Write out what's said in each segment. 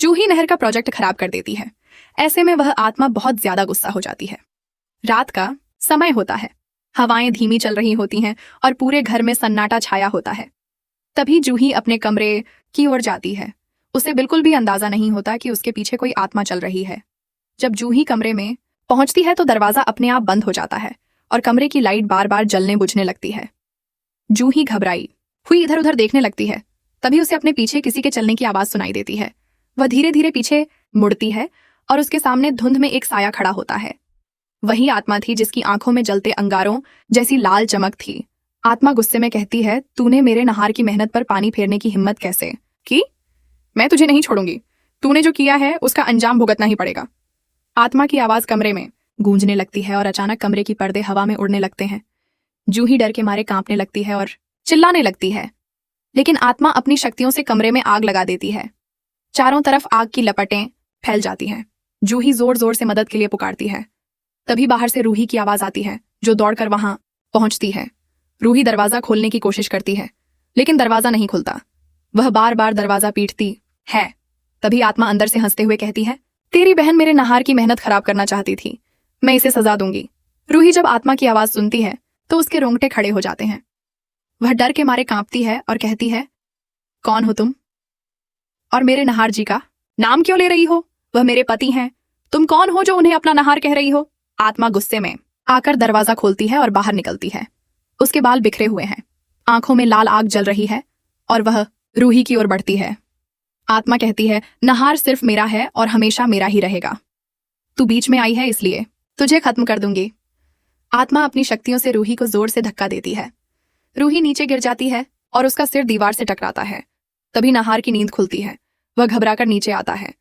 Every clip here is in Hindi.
जूही नहर का प्रोजेक्ट खराब कर देती है। ऐसे में वह आत्मा बहुत ज्यादा गुस्सा हो जाती है। रात का समय होता है, हवाएं धीमी चल रही होती हैं और पूरे घर में सन्नाटा छाया होता है। तभी जूही अपने कमरे की ओर जाती है। उसे बिल्कुल भी अंदाजा नहीं होता कि उसके पीछे कोई आत्मा चल रही है। जब जूही कमरे में पहुंचती है तो दरवाजा अपने आप बंद हो जाता है और कमरे की लाइट बार बार जलने बुझने लगती है। जूही घबराई हुई इधर उधर देखने लगती है। तभी उसे अपने पीछे किसी के चलने की आवाज सुनाई देती है। वह धीरे धीरे पीछे मुड़ती है और उसके सामने धुंध में एक साया खड़ा होता है। वही आत्मा थी जिसकी आंखों में जलते अंगारों जैसी लाल चमक थी। आत्मा गुस्से में कहती है, तूने मेरे नहार की मेहनत पर पानी फेरने की हिम्मत कैसे की? मैं तुझे नहीं छोड़ूंगी। तूने जो किया है उसका अंजाम भुगतना ही पड़ेगा। आत्मा की आवाज कमरे में गूंजने लगती है और अचानक कमरे की पर्दे हवा में उड़ने लगते हैं। जूही डर के मारे कांपने लगती है और चिल्लाने लगती है, लेकिन आत्मा अपनी शक्तियों से कमरे में आग लगा देती है। चारों तरफ आग की लपटें फैल जाती हैं। जूही जोर जोर से मदद के लिए पुकारती है। तभी बाहर से रूही की आवाज आती है, जो दौड़कर वहां पहुंचती है। रूही दरवाजा खोलने की कोशिश करती है, लेकिन दरवाजा नहीं खुलता। वह बार बार दरवाजा पीटती है। तभी आत्मा अंदर से हंसते हुए कहती है, तेरी बहन मेरे नहार की मेहनत खराब करना चाहती थी, मैं इसे सजा दूंगी। रूही जब आत्मा की आवाज सुनती है तो उसके रोंगटे खड़े हो जाते हैं। वह डर के मारे कांपती है और कहती है, कौन हो तुम? और मेरे नहार जी का नाम क्यों ले रही हो? वह मेरे पति हैं। तुम कौन हो जो उन्हें अपना नहार कह रही हो? आत्मा गुस्से में आकर दरवाजा खोलती है और बाहर निकलती है। उसके बाल बिखरे हुए हैं, आंखों में लाल आग जल रही है और वह रूही की ओर बढ़ती है। आत्मा कहती है, नहार सिर्फ मेरा है और हमेशा मेरा ही रहेगा। तू बीच में आई है इसलिए तुझे खत्म कर दूंगी। आत्मा अपनी शक्तियों से रूही को जोर से धक्का देती है। रूही नीचे गिर जाती है और उसका सिर दीवार से टकराता है। तभी नहार की नींद खुलती है। वह घबराकर नीचे आता है।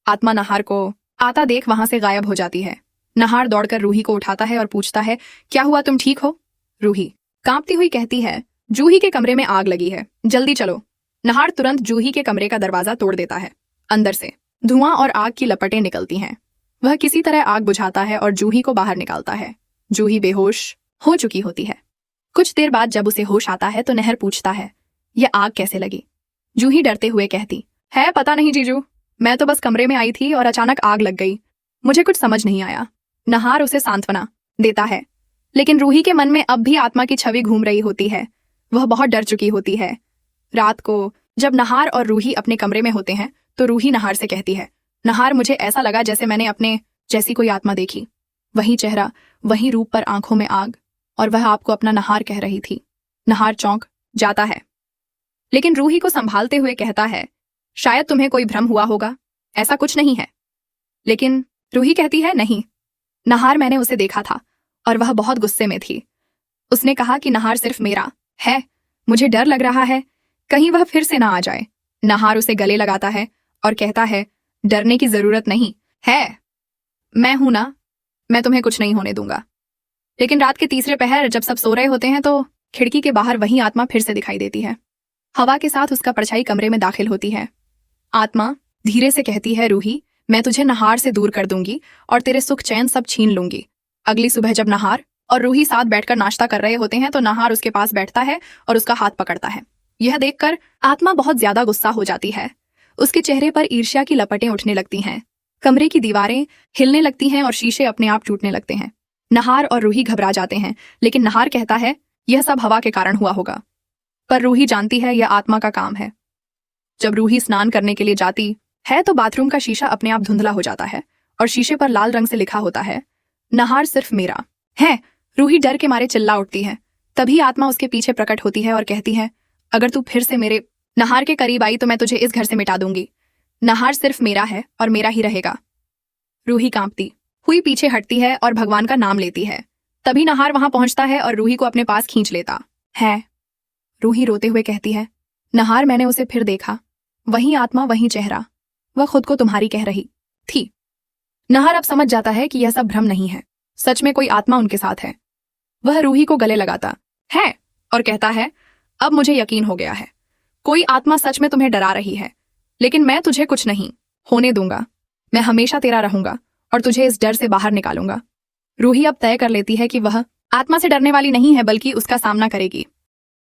आत्मा नहार को आता देख वहां से गायब हो जाती है। नहार दौड़कर रूही को उठाता है और पूछता है, क्या हुआ, तुम ठीक हो? रूही कांपती हुई कहती है, जूही के कमरे में आग लगी है, जल्दी चलो। नहार तुरंत जूही के कमरे का दरवाजा तोड़ देता है। अंदर से धुआं और आग की लपटें निकलती हैं। वह किसी तरह आग बुझाता है और जूही को बाहर निकालता है। जूही बेहोश हो चुकी होती है। कुछ देर बाद जब उसे होश आता है तो नहर पूछता है, यह आग कैसे लगी? जूही डरते हुए कहती है, पता नहीं जीजू, मैं तो बस कमरे में आई थी और अचानक आग लग गई, मुझे कुछ समझ नहीं आया। नहार उसे सांत्वना देता है, लेकिन रूही के मन में अब भी आत्मा की छवि घूम रही होती है। वह बहुत डर चुकी होती है। रात को जब नहार और रूही अपने कमरे में होते हैं तो रूही नहार से कहती है, नहार, मुझे ऐसा लगा जैसे मैंने अपने जैसी कोई आत्मा देखी। वही चेहरा, वही रूप, पर आंखों में आग, और वह आपको अपना नहार कह रही थी। नहार चौंक जाता है, लेकिन रूही को संभालते हुए कहता है, शायद तुम्हें कोई भ्रम हुआ होगा, ऐसा कुछ नहीं है। लेकिन रूही कहती है, नहीं नहार, मैंने उसे देखा था और वह बहुत गुस्से में थी। उसने कहा कि नहार सिर्फ मेरा है। मुझे डर लग रहा है कहीं वह फिर से ना आ जाए। नहार उसे गले लगाता है और कहता है, डरने की जरूरत नहीं है, मैं हूं ना, मैं तुम्हें कुछ नहीं होने दूंगा। लेकिन रात के तीसरे पहर जब सब सो रहे होते हैं तो खिड़की के बाहर वही आत्मा फिर से दिखाई देती है। हवा के साथ उसका परछाई कमरे में दाखिल होती है। आत्मा धीरे से कहती है, रूही, मैं तुझे नहार से दूर कर दूंगी और तेरे सुख चैन सब छीन लूंगी। अगली सुबह जब नहार और रूही साथ बैठकर नाश्ता कर रहे होते हैं तो नहार उसके पास बैठता है और उसका हाथ पकड़ता है। यह देखकर आत्मा बहुत ज्यादा गुस्सा हो जाती है। उसके चेहरे पर ईर्ष्या की लपटें उठने लगती हैं। कमरे की दीवारें हिलने लगती हैं और शीशे अपने आप टूटने लगते हैं। नहार और रूही घबरा जाते हैं, लेकिन नहार कहता है, यह सब हवा के कारण हुआ होगा। पर रूही जानती है यह आत्मा का काम है। जब रूही स्नान करने के लिए जाती है तो बाथरूम का शीशा अपने आप धुंधला हो जाता है और शीशे पर लाल रंग से लिखा होता है, नहार सिर्फ मेरा है। रूही डर के मारे चिल्ला उठती है। तभी आत्मा उसके पीछे प्रकट होती है और कहती है, अगर तू फिर से मेरे नहार के करीब आई तो मैं तुझे इस घर से मिटा दूंगी। नहार सिर्फ मेरा है और मेरा ही रहेगा। रूही कांपती हुई पीछे हटती है और भगवान का नाम लेती है। तभी नहार वहां पहुंचता है और रूही को अपने पास खींच लेता है। रूही रोते हुए कहती है, नहार, मैंने उसे फिर देखा, वही आत्मा, वही चेहरा, वह खुद को तुम्हारी कह रही थी। नहार अब समझ जाता है कि यह सब भ्रम नहीं है, सच में कोई आत्मा उनके साथ है। वह रूही को गले लगाता है और कहता है, अब मुझे यकीन हो गया है, कोई आत्मा सच में तुम्हें डरा रही है, लेकिन मैं तुझे कुछ नहीं होने दूंगा। मैं हमेशा तेरा रहूंगा और तुझे इस डर से बाहर निकालूंगा। रूही अब तय कर लेती है कि वह आत्मा से डरने वाली नहीं है, बल्कि उसका सामना करेगी।